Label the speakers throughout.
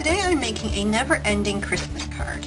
Speaker 1: Today I'm making a never-ending Christmas card.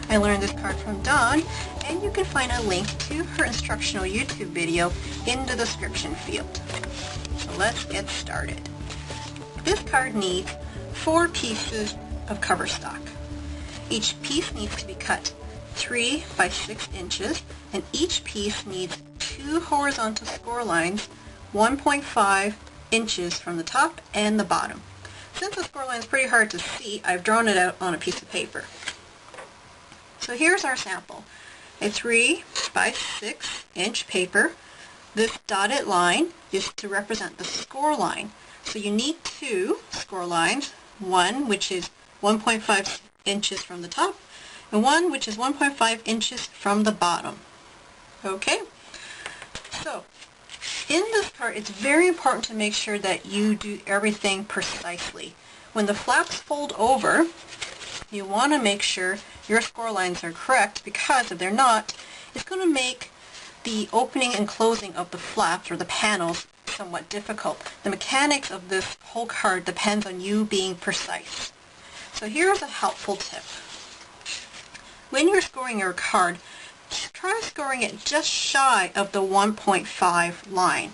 Speaker 1: I learned this card from Dawn, and you can find a link to her instructional YouTube video in the description field. So let's get started. This card needs 4 pieces of cover stock. Each piece needs to be cut 3 by 6 inches, and each piece needs 2 horizontal score lines 1.5 inches from the top and the bottom. Since the score line is pretty hard to see, I've drawn it out on a piece of paper. So here's our sample. A 3 by 6 inch paper. This dotted line is to represent the score line. So you need 2 score lines, one which is 1.5 inches from the top, and one which is 1.5 inches from the bottom. Okay? So, in this card, it's very important to make sure that you do everything precisely. When the flaps fold over, you want to make sure your score lines are correct, because if they're not, it's going to make the opening and closing of the flaps or the panels somewhat difficult. The mechanics of this whole card depends on you being precise. So here's a helpful tip. When you're scoring your card, try scoring it just shy of the 1.5 line.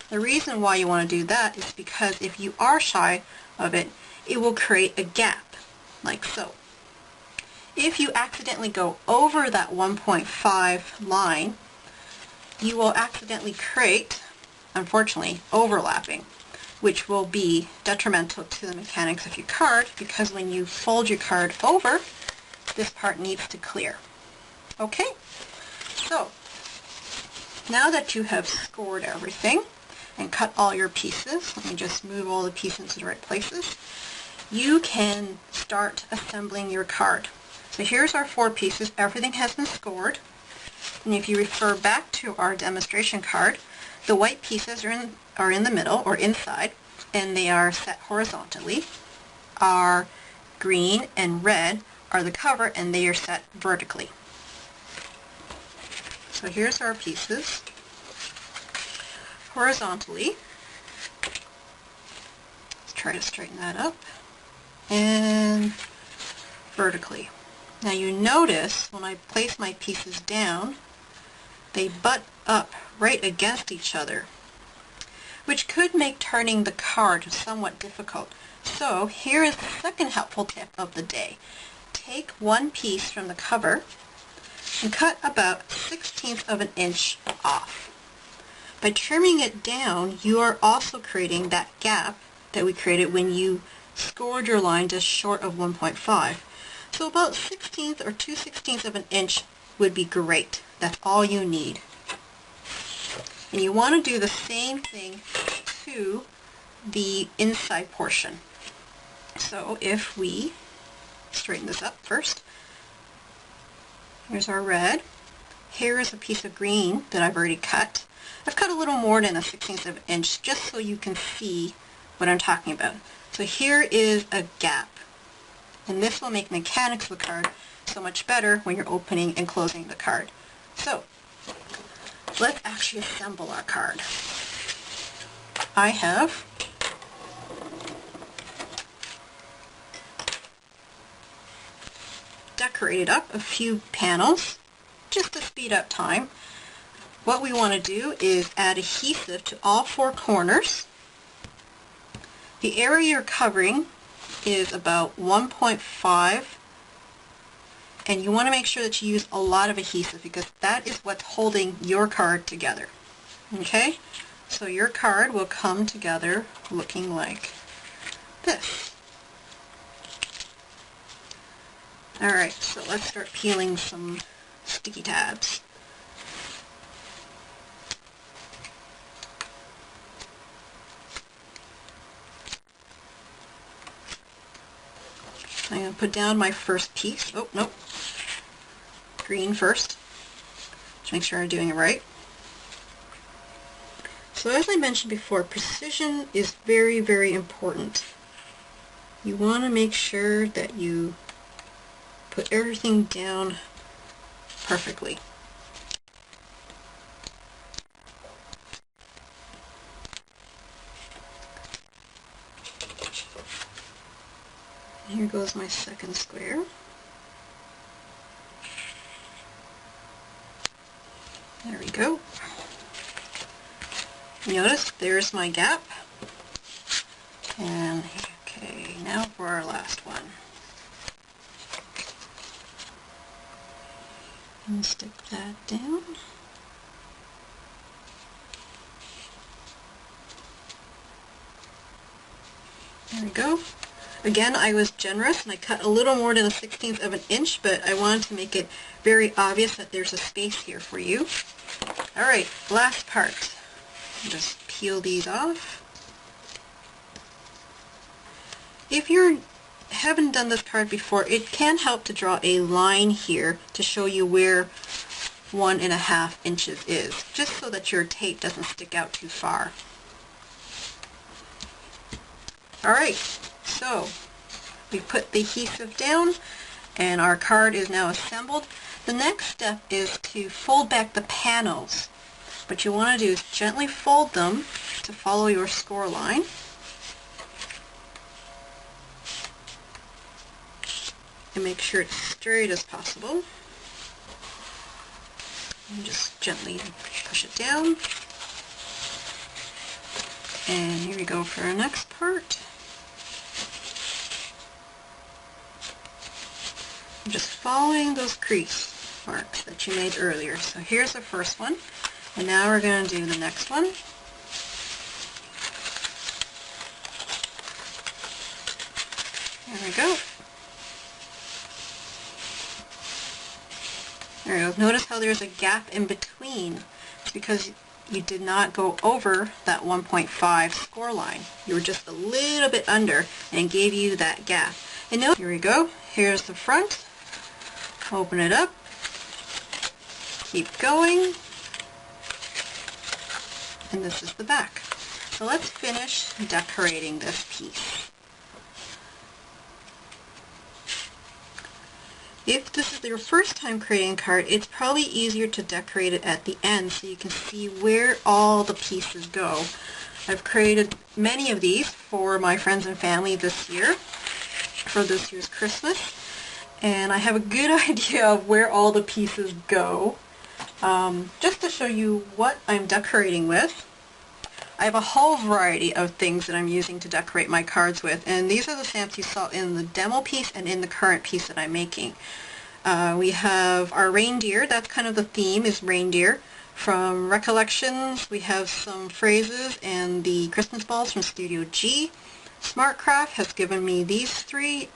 Speaker 1: The reason why you want to do that is because if you are shy of it, it will create a gap, like so. If you accidentally go over that 1.5 line, you will accidentally create, unfortunately, overlapping, which will be detrimental to the mechanics of your card, because when you fold your card over, this part needs to clear. Okay? So, now that you have scored everything and cut all your pieces, let me just move all the pieces into the right places, you can start assembling your card. So here's our 4 pieces. Everything has been scored. And if you refer back to our demonstration card, the white pieces are in the middle, or inside, and they are set horizontally. Our green and red are the cover, and they are set vertically. So here's our pieces horizontally. Let's try to straighten that up. And vertically. Now you notice when I place my pieces down, they butt up right against each other, which could make turning the card somewhat difficult. So here is the second helpful tip of the day. Take one piece from the cover and cut about 1/16 of an inch off. By trimming it down, you are also creating that gap that we created when you scored your line just short of 1.5. So about 1/16 or 2/16 of an inch would be great. That's all you need. And you want to do the same thing to the inside portion. So if we straighten this up first, here's our red. Here is a piece of green that I've already cut. I've cut a little more than 1/16 of an inch just so you can see what I'm talking about. So here is a gap. And this will make the mechanics of the card so much better when you're opening and closing the card. So, let's actually assemble our card. I have decorated up a few panels just to speed up time. What we want to do is add adhesive to all 4 corners. The area you're covering is about 1.5, and you want to make sure that you use a lot of adhesive, because that is what's holding your card together. Okay? So your card will come together looking like this. Alright, so let's start peeling some sticky tabs. I'm going to put down my first piece. Oh, nope. Green first. Just make sure I'm doing it right. So as I mentioned before, precision is very, very important. You want to make sure that you put everything down perfectly. here goes my second square. There we go. Notice there's my gap. And okay, now for our last one. And stick that down. There we go. Again, I was generous and I cut a little more than a 1/16 of an inch, but I wanted to make it very obvious that there's a space here for you. Alright, last part. Just peel these off. If you haven't done this card before, it can help to draw a line here to show you where 1.5 inches is, just so that your tape doesn't stick out too far. Alright, so we put the adhesive down and our card is now assembled. The next step is to fold back the panels. What you want to do is gently fold them to follow your score line. And make sure it's straight as possible. And just gently push it down. And here we go for our next part. I'm just following those crease marks that you made earlier. So here's the first one. And now we're going to do the next one. There we go. There we go. Notice how there's a gap in between. It's because you did not go over that 1.5 score line. You were just a little bit under and gave you that gap. And now, here we go. Here's the front. Open it up. Keep going. And this is the back. So let's finish decorating this piece. If this is your first time creating a card, it's probably easier to decorate it at the end so you can see where all the pieces go. I've created many of these for my friends and family this year, for this year's Christmas, and I have a good idea of where all the pieces go. Just to show you what I'm decorating with, I have a whole variety of things that I'm using to decorate my cards with, and these are the stamps you saw in the demo piece and in the current piece that I'm making. We have our reindeer. That's kind of the theme, is reindeer. From Recollections, we have some phrases and the Christmas balls from Studio G. Smartcraft has given me these three.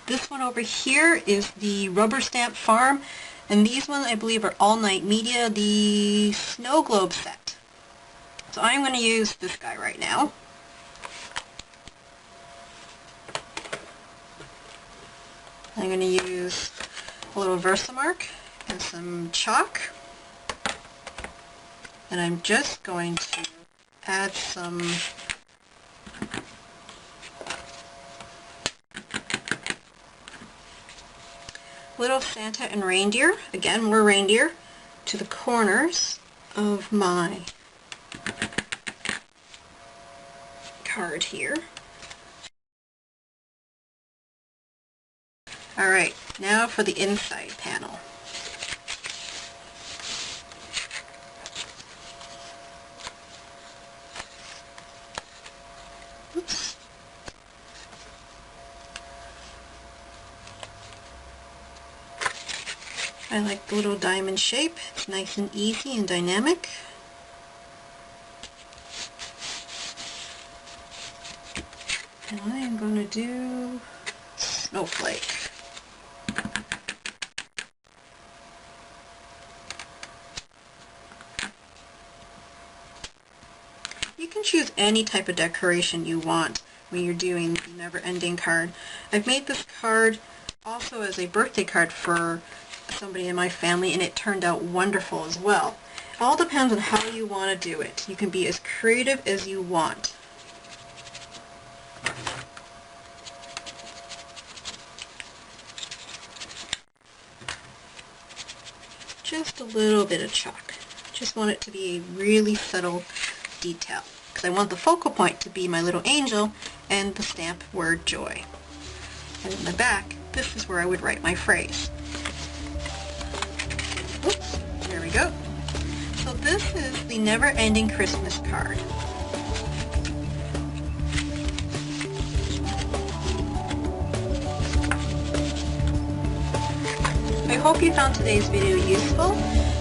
Speaker 1: This one over here is the Rubber Stamp Farm, and these ones I believe are All Night Media, the Snow Globe set. So I'm going to use this guy right now. I'm going to use a little Versamark and some chalk. And I'm just going to add some little Santa and reindeer, again more reindeer, to the corners of my card here. Alright, now for the inside panel. Oops. I like the little diamond shape. It's nice and easy and dynamic. And I am going to do snowflake. You can choose any type of decoration you want when you're doing the never-ending card. I've made this card also as a birthday card for somebody in my family, and it turned out wonderful as well. It all depends on how you want to do it. You can be as creative as you want. Just a little bit of chalk. Just want it to be a really subtle detail, because I want the focal point to be my little angel and the stamp word joy. And in the back, this is where I would write my phrase. Oops, there we go. So this is the never-ending Christmas card. I hope you found today's video useful,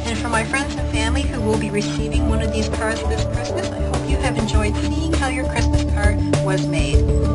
Speaker 1: and for my friends and family who will be receiving one of these cards this Christmas, I hope you have enjoyed seeing how your Christmas card was made.